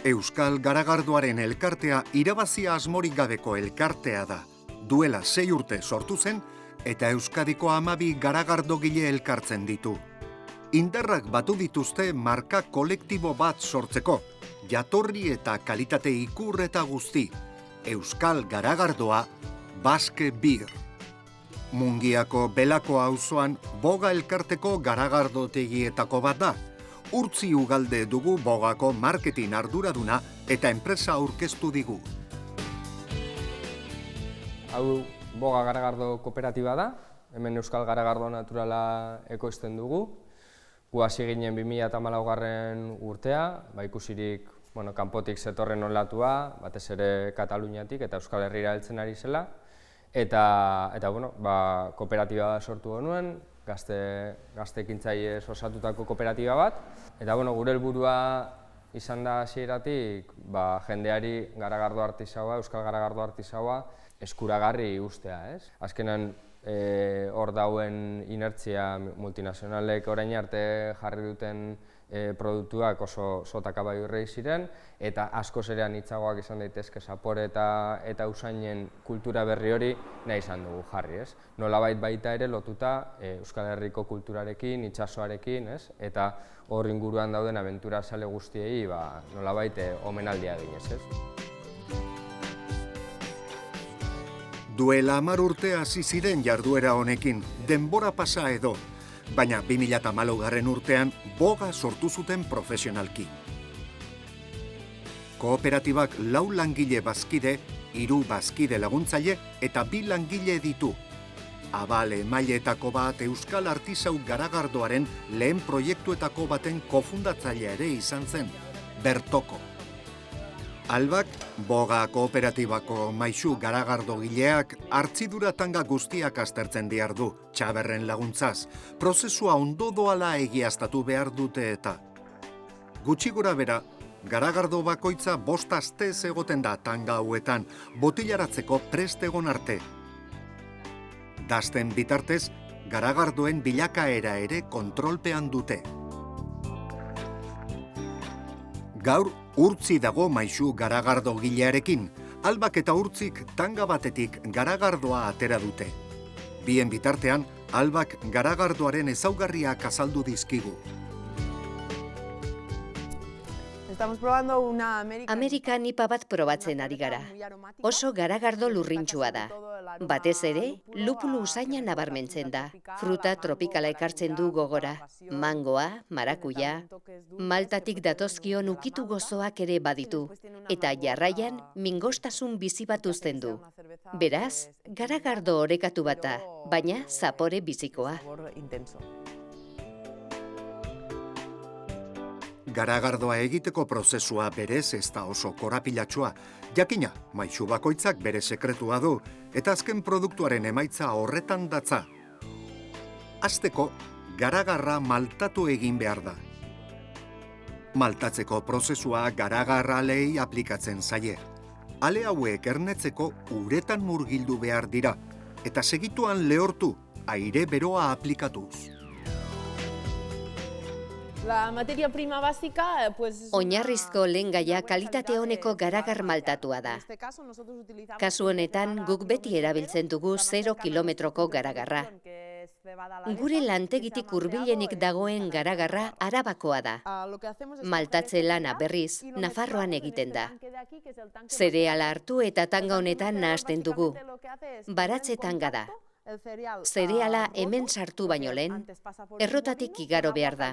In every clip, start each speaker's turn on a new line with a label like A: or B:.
A: Euskal Garagardoaren elkartea irabazia asmorik gabeko elkartea da. Duela 6 urte sortu zen eta Euskadiko 12 garagardogile elkartzen ditu. Indarrak batu dituzte marka kolektibo bat sortzeko, jatorri eta kalitate ikur eta guzti. Euskal Garagardoa, Basque Beer. Mungiako Belako auzoan boga elkarteko garagardotegietako bat da. Urtzi ugalde dugu bogako marketing arduraduna eta enpresa aurkeztu digu.
B: Hau boga garagardo kooperatiba da, hemen Euskal Garagardo naturala ekoizten dugu. Gu hasi ginen 2014 urtea, ikusirik kanpotik zetorren olatua, batez ere Kataluniatik eta Euskal Herrira heltzen ari zela. Eta kooperatiba sortu genuen, gazte ekintzailez osatutako kooperatiba bat. Eta gure helburua izan da hasieratik jendeari garagardo artisaua, Euskal Garagardo artisaua eskuragarri ustea. Azkenan hor dauen inertzia multinazionalek orain arte jarri duten produktuak oso sotakabairrei ziren eta askoz ere anitzagoak izan daitezke zapore eta usainen kultura berri hori nahi izan dugu jarri. Nolabait baita ere lotuta Euskal Herriko kulturarekin, itsasoarekin eta hor inguruan dauden abentura zale guztiei nolabait omenaldia eginez.
A: Duela 10 urte hasi ziren jarduera honekin, denbora pasa edo, baina 2014 urtean boga sortu zuten profesionalki. Kooperatibak 4 langile bazkide, 3 bazkide laguntzaile eta 2 langile ditu. Abal emaileetako bat Euskal Artisau Garagardoaren lehen proiektuetako baten kofundatzailea ere izan zen, Bertoko. Albak, boga kooperatibako maisu garagardogileak hartzidura tanga guztiak aztertzen diardu, txaberren laguntzaz, prozesua ondo doala egiaztatu behar dute eta. Gutxi gora bera, garagardo bakoitza 5 astez egoten da tanga hauetan, botilaratzeko prest egon arte. Dazten bitartez, garagardoen bilakaera ere kontrolpean dute. Gaur, Urtzi dago maisu garagardogilearekin, Albak eta Urtzik tanga batetik garagardoa atera dute. Bien bitartean, Albak garagardoaren ezaugarriak azaldu dizkigu.
C: Amerikan IPA bat probatzen ari gara. Oso garagardo lurrintxua da. Batez ere, lupulu usaina nabarmentzen da. Fruta tropikala ekartzen du gogora. Mangoa, marakuja, Maltatik datozkion ukitu gozoak ere baditu. Eta jarraian, mingostasun bizi bat uzten du. Beraz, garagardo orekatu bat da, baina zapore bizikoa.
A: Garagardoa egiteko prozesua berez ez da oso korapilatxua. Jakina, maisu bakoitzak bere sekretua du, eta azken produktuaren emaitza horretan datza. Hasteko, garagarra maltatu egin behar da. Maltatzeko prozesua garagarra alei aplikatzen zaie. Ale hauek ernetzeko uretan murgildu behar dira, eta segituan lehortu, aire beroa aplikatuz.
C: Oinarrizko lehengaia kalitate oneko garagar maltatua da. Kasu honetan, guk beti erabiltzen dugu 0 kilometroko garagarra. Gure lantegitik hurbilenik dagoen garagarra Arabakoa da. Maltatze lana berriz, Nafarroan egiten da. Zereala hartu eta tanga honetan nahasten dugu. Baratze tanga da. Zereala hemen sartu baino lehen, errotatik igaro behar da.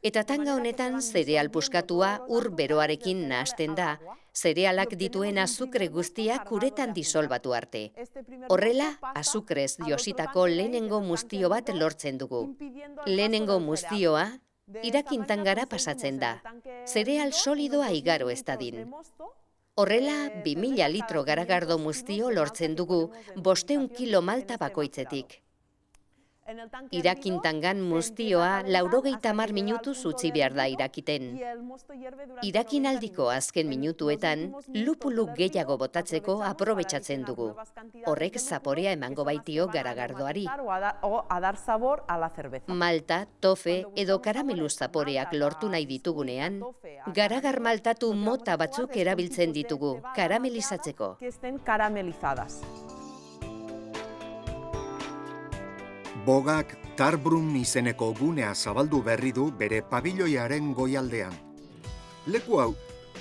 C: Eta tanga honetan zereal puskatua ur beroarekin nahasten da, zerealak dituen azukre guztiak uretan disolbatu arte. Horrela, azukrez jositako lehenengo muztio bat lortzen dugu. Lehenengo muztioa, irakintangara pasatzen da. Zereal solidoa igaro ez dadin. Horrela, 2000 litro garagardo muztio lortzen dugu 500 kilo malta bakoitzetik. Irakintangan muztioa 90 minutuz utzi behar da irakiten. Irakinaldiko azken minutuetan, lupulu gehiago botatzeko aprobetxatzen dugu. Horrek zaporea emango baitio garagardoari. Malta, tofe edo karamelu zaporeak lortu nahi ditugunean, garagar maltatu mota batzuk erabiltzen ditugu, karamelizatzeko.
A: Bogak Tarbrum izeneko gunea zabaldu berri du bere pabiloiaren goialdean. Leku hau,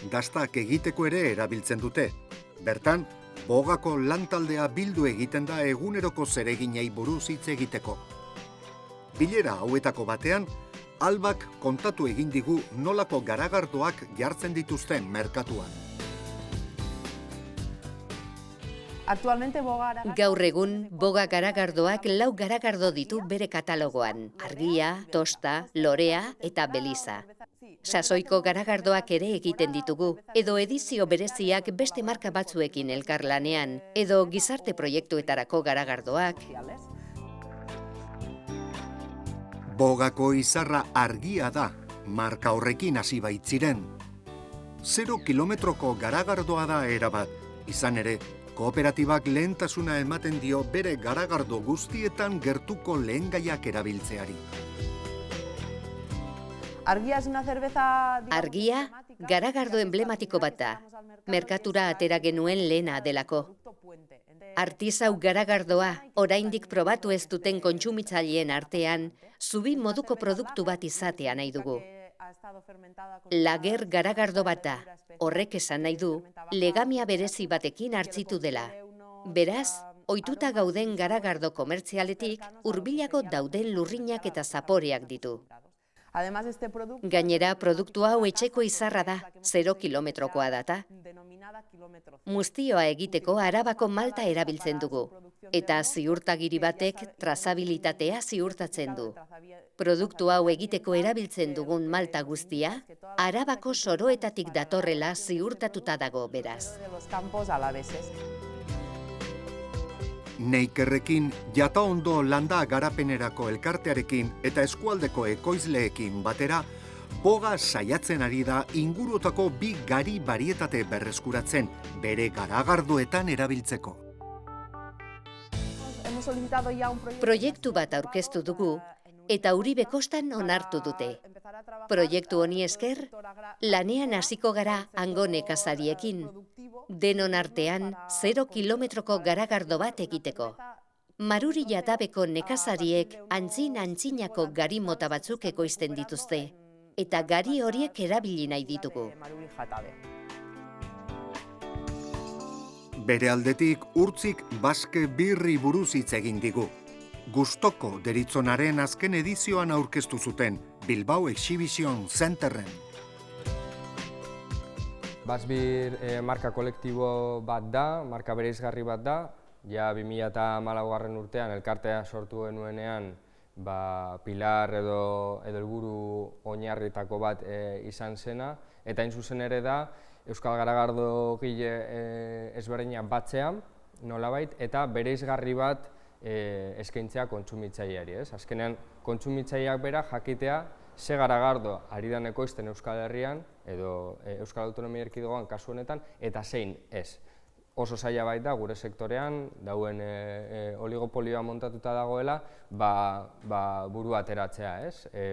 A: daztak egiteko ere erabiltzen dute. Bertan, Bogako lantaldea bildu egiten da eguneroko zereginei buruz hitz egiteko. Bilera hauetako batean, Albak kontatu egin digu nolako garagardoak jartzen dituzten merkatuan.
C: Gaur egun, Boga garagardoak 4 garagardo ditu bere katalogoan. Argia, tosta, lorea eta beliza. Sasoiko garagardoak ere egiten ditugu, edo edizio bereziak beste marka batzuekin elkarlanean, edo gizarte proiektuetarako garagardoak.
A: Bogako izarra argia da, marka horrekin hasi baitziren. 0 kilometroko garagardoa da erabat, izan ere, kooperatibak lehentasuna ematen dio bere garagardo guztietan gertuko lehengaiak erabiltzeari.
C: Argia, garagardo emblematiko bat da. Merkatura atera genuen lehena delako. Artisau garagardoa, oraindik probatu ez duten kontsumitzaileen artean, zubi moduko produktu bat izatea nahi dugu. Lager garagardo bat da, horrek esan nahi du, legamia berezi batekin hartzitu dela. Beraz, ohituta gauden garagardo komertzialetik, hurbilago dauden lurrinak eta zaporeak ditu. Gainera, produktu hau etxeko izarra da, 0 kilometrokoa data. Muztioa egiteko Arabako malta erabiltzen dugu, eta ziurtagiri batek trazabilitatea ziurtatzen du. Produktu hau egiteko erabiltzen dugun malta guztia, Arabako soroetatik datorrela ziurtatuta dago beraz.
A: Neikerrekin, Jataondo landa garapenerako elkartearekin eta eskualdeko ekoizleekin batera, Boga saiatzen ari da ingurutako 2 gari barietate berreskuratzen, bere garagardoetan erabiltzeko.
C: Proiektu bat aurkeztu dugu, eta Uribe kostan onartu dute. Proiektu honi esker, lanean hasiko gara hango nekazariekin, denon artean 0 kilometroko garagardo bat egiteko. Maruri Jatabeko nekazariek antzin-antzinako gari mota batzuk ekoizten dituzte, eta gari horiek erabili nahi ditugu.
A: Bere aldetik Urtzik Baske Birri buruz hitz egin digu. Gustoko deritzonaren azken edizioan aurkeztu zuten, Bilbao Exhibition Centerren.
B: Basbir marka kolektibo bat da, marka bereizgarri bat da. Ja 2014 urtean elkartea sortu genuenean, pilar edo helburu oinarritako bat izan zena, eta hain zuzen ere da Euskal Garagardo gile ezberdinak batzea, nolabait, eta bereizgarri bat eskaintzea kontsumitzaileari. Azkenean, kontsumitzaileak bera jakitea ze garagardo ari dan ekoizten Euskal Herrian, edo Euskal Autonomia Erkidegoan kasu honetan, eta zein ez. Oso zaila baita gure sektorean, dauen oligopolioa montatuta dagoela, buru ateratzea,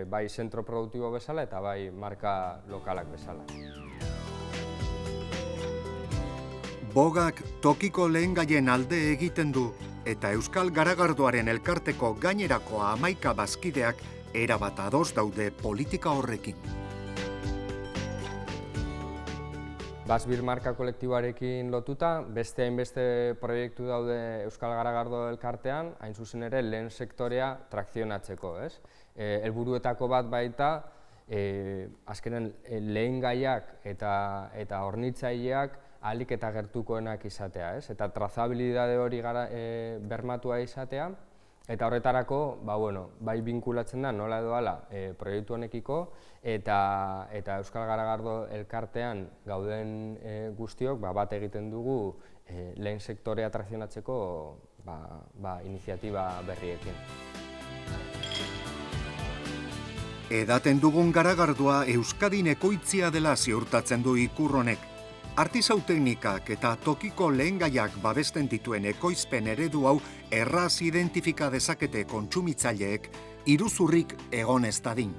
B: bai zentro produktibo bezala eta bai marka lokalak bezala.
A: Bogak tokiko lehengaien alde egiten du, eta Euskal Garagardoaren elkarteko gainerako 11 bazkideak erabat ados daude politika horrekin.
B: Basbir marka kolektiboarekin lotuta, beste hainbeste proiektu daude Euskal Garagardo elkartean, hain zuzen ere lehen sektorea trakzionatzeko. Helburuetako bat baita, azkenen lehen gaiak eta hornitzaileak ahalik eta gertukoenak izatea, eta trazabilitate hori bermatua izatea, eta horretarako, bai binkulatzen da nola edo hala proiektu honekiko, eta Euskal Garagardo elkartean gauden guztiok bat egiten dugu lehen sektorea trakzionatzeko iniziatiba berriekin.
A: Edaten dugun garagardoa Euskadin ekoitzia dela ziurtatzen du ikur honek. Artisau teknikak eta tokiko lehengaiak babesten dituen ekoizpen eredu hau erraz identifika dezakete kontsumitzaileek iruzurrik egon ez dadin.